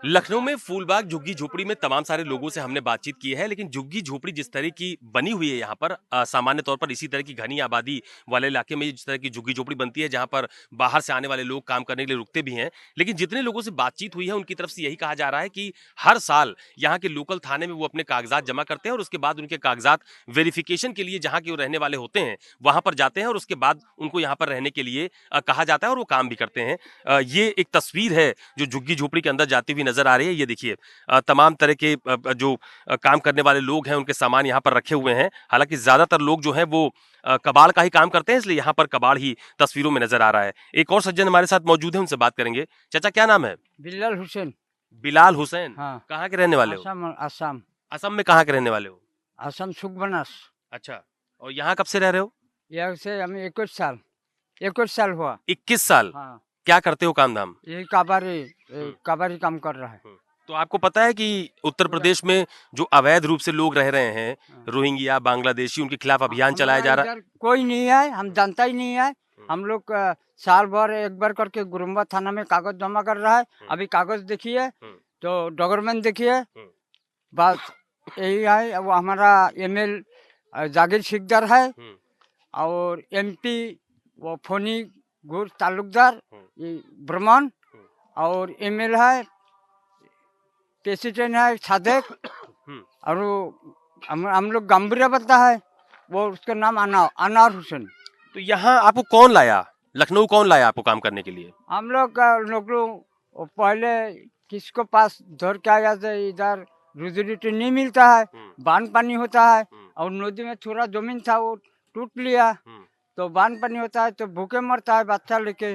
लखनऊ में फूलबाग झुग्गी झोपड़ी में तमाम सारे लोगों से हमने बातचीत की है, लेकिन झुग्गी झोपड़ी जिस तरह की बनी हुई है यहाँ पर सामान्य तौर पर इसी तरह की घनी आबादी वाले इलाके में जिस तरह की झुग्गी झोपड़ी बनती है जहाँ पर बाहर से आने वाले लोग काम करने के लिए रुकते भी हैं, लेकिन जितने लोगों से बातचीत हुई है उनकी तरफ से यही कहा जा रहा है कि हर साल यहाँ के लोकल थाने में वो अपने कागजात जमा करते हैं और उसके बाद उनके कागजात वेरिफिकेशन के लिए जहाँ के वो रहने वाले होते हैं वहां पर जाते हैं और उसके बाद उनको यहाँ पर रहने के लिए कहा जाता है और वो काम भी करते हैं। ये एक तस्वीर है जो झुग्गी झोपड़ी के अंदर जाती हुई नजर आ रही है। ये देखिए तमाम तरह के जो काम करने वाले लोग हैं उनके सामान यहाँ पर रखे हुए हैं। हालांकि ज्यादातर लोग जो हैं वो कबाड़ का ही काम करते हैं, इसलिए यहाँ पर कबाड़ ही तस्वीरों में नजर आ रहा है। एक और सज्जन हमारे साथ मौजूद है, उनसे बात करेंगे। चाचा क्या नाम है? बिलाल हुसैन। बिलाल हुसैन। हाँ। कहाँ के रहने वाले हो? असम असम असम में कहाँ के रहने वाले हो? असम सुखबनास। अच्छा, और यहाँ कब से रह रहे हो? यहाँ से हमें 21 साल हुआ। 21 साल। हाँ, क्या करते हो काम धाम? यही काबारी काम कर रहा है। तो आपको पता है कि उत्तर प्रदेश में जो अवैध रूप से लोग रह रहे हैं, हाँ। रोहिंग्या बांग्लादेशी, उनके खिलाफ अभियान चलाया जा रहा है? इधर कोई नहीं है, हम जानता ही नहीं है। हम लोग साल भर एक बार करके गुरुम्बा थाना में कागज जमा कर रहा है। अभी कागज देखिए तो डॉक्यूमेंट देखिए, बस यही है। वो हमारा एमएल जागीर सिकदार है और एमपी वो फोनी गुर तालुकदार ब्रह्मन और एमएल है, प्रेसिडेंट है सादेक और हम लोग गंभीर बनता है, वो उसका नाम अनार हुसैन। तो यहाँ आपको कौन लाया? लखनऊ कौन लाया आपको काम करने के लिए? हम लोग पहले किसको पास धर के आया था, इधर रोजी रोटी नहीं मिलता है, बांध पानी होता है और नदी में थोड़ा जमीन था वो टूट लिया, तो बांध पानी होता है तो भूखे मरता है बच्चा लेके।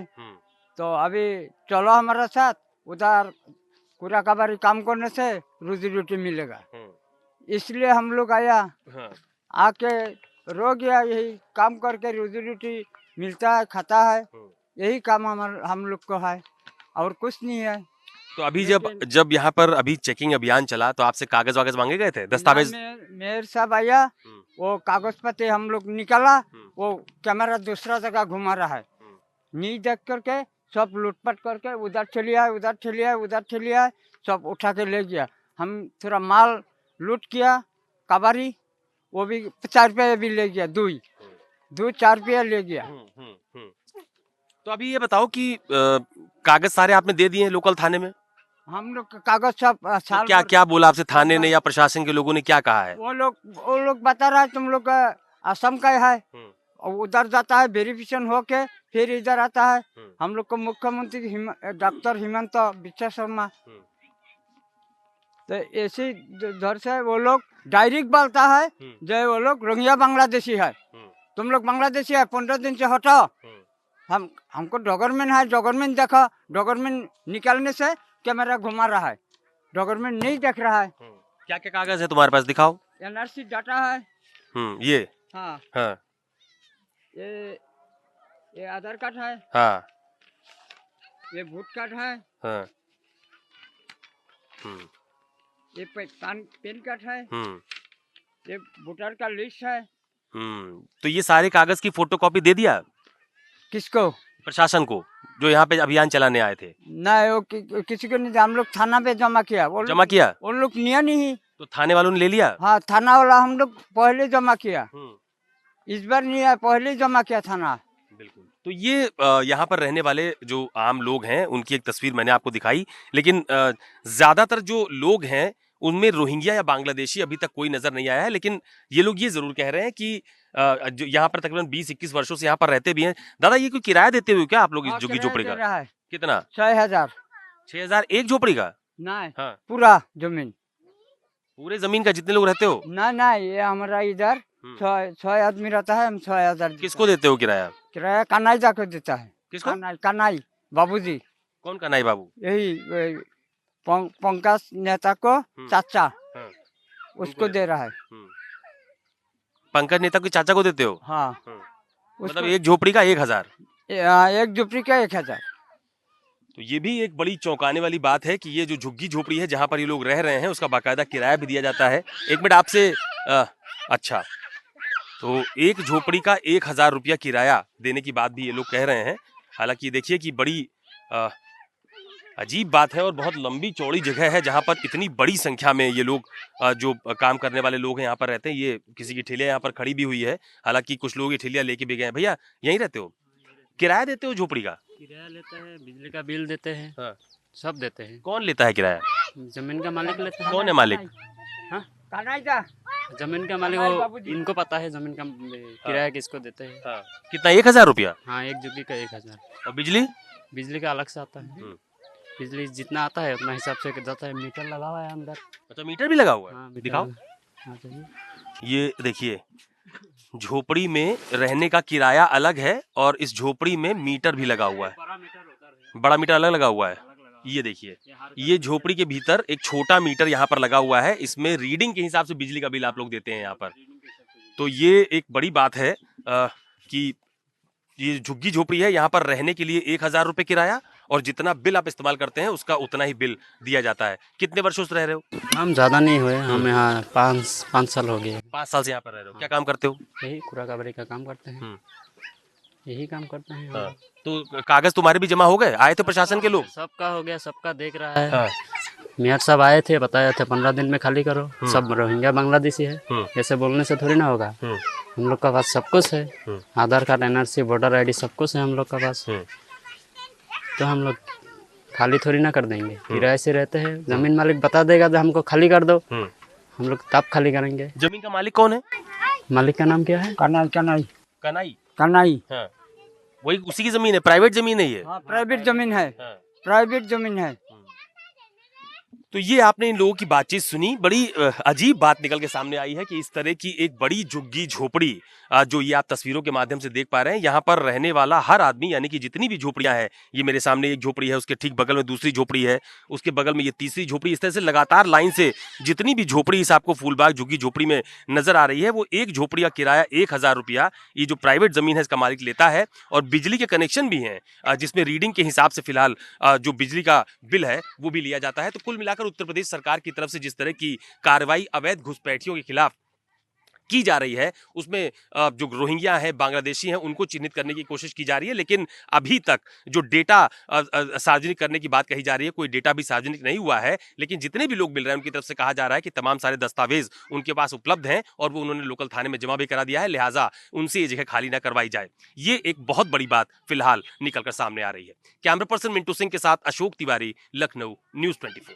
तो अभी चलो हमारा साथ, उधर पूरा कबारी काम करने से रोजी रोटी मिलेगा, इसलिए हम लोग आया। आके रो गया, यही काम करके रोजी रोटी मिलता है, खाता है, यही काम हम लोग को है और कुछ नहीं है। तो अभी जब यहाँ पर अभी चेकिंग अभियान चला तो आपसे कागज वागज मांगे गए थे, दस्तावेज? मेयर साहब आया, वो कागज पत्ते हम लोग निकाला, वो कैमरा दूसरा जगह घुमा रहा है, नहीं देख करके सब लूटपाट करके उधर चली आए, उधर चली आए, उधर चली आए, सब उठा के ले गया। हम थोड़ा माल लूट किया, कबारी वो भी 50 रुपये भी ले गया, दो 4 रुपया ले गया। तो अभी ये बताओ कि कागज सारे आपने दे दिए हैं लोकल थाने में? हम लोग कागज सब तो क्या क्या बोला आपसे थाने ने या प्रशासन के लोगों ने, क्या कहा है? वो लोग बता रहा है तुम लोग असम का है, और उधर जाता है वेरिफिकेशन होके फिर इधर आता है। हम लोग को मुख्यमंत्री डॉक्टर हिमंत बिस्वा शर्मा, तो ऐसे इधर से वो लोग डायरेक्ट बोलता है जो वो लोग रोहिंग्या बांग्लादेशी है, तुम लोग बांग्लादेशी है, 15 दिन से हटाओ। हमको डॉक्यूमेंट है, डॉक्यूमेंट देखो, डॉक्यूमेंट निकालने से कैमरा घुमा रहा है, डॉक्यूमेंट नहीं देख रहा है। क्या क्या कागज है तुम्हारे पास, दिखाओ। एनआरसी डाटा है। ये हाँ हाँ, ये आधार कार्ड है। हाँ, ये वोट कार्ड है। हाँ, ये पेन कार्ड है। ये वोटर का लिस्ट है। तो ये सारे कागज की फोटोकॉपी दे दिया किसको? प्रशासन को, जो यहाँ पे अभियान चलाने आए थे? नहीं, वो किसी को नहीं, हम लोग थाना पे जमा किया। जमा किया? वो लोग निया नहीं। तो थाने वालों ने ले लिया? हाँ, थाना वाला हम लोग पहले जमा किया, इस बार नहीं है, पहले जमा किया थाना। बिल्कुल। तो ये यहाँ पर रहने वाले जो आम लोग हैं उनकी एक तस्वीर मैंने आपको दिखाई, लेकिन ज्यादातर जो लोग हैं उनमें रोहिंग्या या बांग्लादेशी अभी तक कोई नजर नहीं आया है। लेकिन ये लोग ये जरूर कह रहे हैं कि जो यहाँ पर तकरीबन 20-21 वर्षों से यहाँ पर रहते भी हैं। दादा, ये कोई किराया देते हुए क्या आप लोग इस झुग्गी झोपड़ी का? कितना? 6,000। 6,000 एक झोपड़ी का? नहीं, हाँ, पूरा जमीन, पूरे जमीन का जितने लोग रहते हो? ना ये हमारा इधर 6 आदमी रहता है, हम 6,000। किसको देते हो किराया? किराया कन्हई जाकर देता है। किसको? कन्हई बाबूजी। कौन कन्हई बाबू? यही पंकज नेता को चाचा, उसको दे रहा है। पंकज नेता के चाचा को देते हो? हाँ। मतलब एक झोपड़ी का 1,000? एक झोपड़ी का 1,000। तो ये भी एक बड़ी चौंकाने वाली बात है कि ये जो झुग्गी झोपड़ी है जहां पर ये लोग रह रहे हैं उसका बाकायदा किराया भी दिया जाता है। एक मिनट आपसे अच्छा, तो एक झोपड़ी का 1,000 रुपया किराया देने की बात भी ये लोग कह रहे हैं। हालांकि देखिए कि बड़ी अजीब बात है और बहुत लंबी चौड़ी जगह है जहाँ पर इतनी बड़ी संख्या में ये लोग जो काम करने वाले लोग हैं यहाँ पर रहते हैं। ये किसी की ठेलिया यहाँ पर खड़ी भी हुई है, हालांकि कुछ लोग ये ठेलिया लेके भी गए हैं। भैया यहीं रहते हो, किराया देते हो झोपड़ी का? किराया लेते हैं, बिजली का बिल देते हैं, हाँ। सब देते हैं। कौन लेता है किराया? जमीन का मालिक लेता है। कौन है मालिक? हाँ, कानाई जा जमीन का मालिक वो, इनको पता है जमीन का किराया किसको देते हैं। हाँ। कितना, 1000 रुपया? हाँ, एक जुग्गी का 1000। और बिजली? बिजली का अलग से आता है। बिजली जितना आता है उतना हिसाब से जाता है। मीटर लगा हुआ है अंदर। अच्छा, मीटर भी लगा हुआ है? हाँ, मीटर दिखाओ। हाँ, चाहिए। ये देखिए, झोपड़ी में रहने का किराया अलग है और इस झोपड़ी में मीटर भी लगा हुआ है। बड़ा मीटर होता है। बड़ा मीटर अलग लगा हुआ है। ये देखिए, ये झोपड़ी के भीतर एक छोटा मीटर यहाँ पर लगा हुआ है। इसमें रीडिंग के हिसाब से बिजली का बिल आप लोग देते हैं यहाँ पर। तो ये एक बड़ी बात है कि ये झुग्गी झोपड़ी है, यहाँ पर रहने के लिए 1000 रुपये किराया और जितना बिल आप इस्तेमाल करते हैं उसका उतना ही बिल दिया जाता है। कितने वर्षों से रह रहे हो? हम ज़्यादा नहीं हुए, हम यहाँ 5 साल हो गए। 5 साल से यहाँ पर रह रहे हो। क्या काम करते हो? यही कूड़ा कबाड़ी का काम करते हैं। यही काम करते हैं। हाँ। तो कागज तुम्हारे भी जमा हो गए? आए थे प्रशासन के लोग? सबका हो गया, सबका देख रहा है। मियाँ साहब आए थे, बताए थे 15 दिन में खाली करो। सब रोहिंग्या बांग्लादेशी है, ऐसे बोलने से थोड़ी ना होगा। हम लोग का पास सब कुछ है, आधार कार्ड, एनआरसी, वोटर आईडी सब कुछ है हम लोग का पास। तो हम लोग खाली थोड़ी ना कर देंगे, किराए से रहते हैं। जमीन मालिक बता देगा तो हमको खाली कर दो, हम लोग तब खाली करेंगे। जमीन का मालिक कौन है? मालिक का नाम क्या है? कनाई कनाई कनाई। कनाई। हाँ। वही उसी की जमीन है, प्राइवेट जमीन है ये? हाँ, प्राइवेट जमीन है। हाँ। प्राइवेट जमीन है। तो ये आपने इन लोगों की बातचीत सुनी। बड़ी अजीब बात निकल के सामने आई है कि इस तरह की एक बड़ी झुग्गी झोपड़ी जो ये आप तस्वीरों के माध्यम से देख पा रहे हैं, यहाँ पर रहने वाला हर आदमी, यानी कि जितनी भी झोपड़ियां हैं, ये मेरे सामने एक झोपड़ी है, उसके ठीक बगल में दूसरी झोपड़ी है, उसके बगल में ये तीसरी झोपड़ी, इस तरह से लगातार लाइन से जितनी भी झोपड़ी इस आपको फूलबाग झुग्गी झोपड़ी में नजर आ रही है, वो एक झोपड़ी का किराया 1000 रुपया ये जो प्राइवेट जमीन है इसका मालिक लेता है। और बिजली के कनेक्शन भी हैं जिसमें रीडिंग के हिसाब से फिलहाल जो बिजली का बिल है वो भी लिया जाता है। तो कुल मिलाकर उत्तर प्रदेश सरकार की तरफ से जिस तरह की कार्रवाई अवैध घुसपैठियों के खिलाफ की जा रही है, उसमें जो रोहिंग्या हैं, बांग्लादेशी हैं, उनको चिन्हित करने की कोशिश की जा रही है। लेकिन अभी तक जो डेटा सार्वजनिक करने की बात कही जा रही है, कोई डेटा भी सार्वजनिक नहीं हुआ है। लेकिन जितने भी लोग मिल रहे हैं उनकी तरफ से कहा जा रहा है कि तमाम सारे दस्तावेज उनके पास उपलब्ध हैं और वो उन्होंने लोकल थाने में जमा भी करा दिया है, लिहाजा उनसे ये जगह खाली ना करवाई जाए। ये एक बहुत बड़ी बात फिलहाल निकलकर सामने आ रही है। कैमरा पर्सन मिंटू सिंह के साथ अशोक तिवारी, लखनऊ, न्यूज़ 24।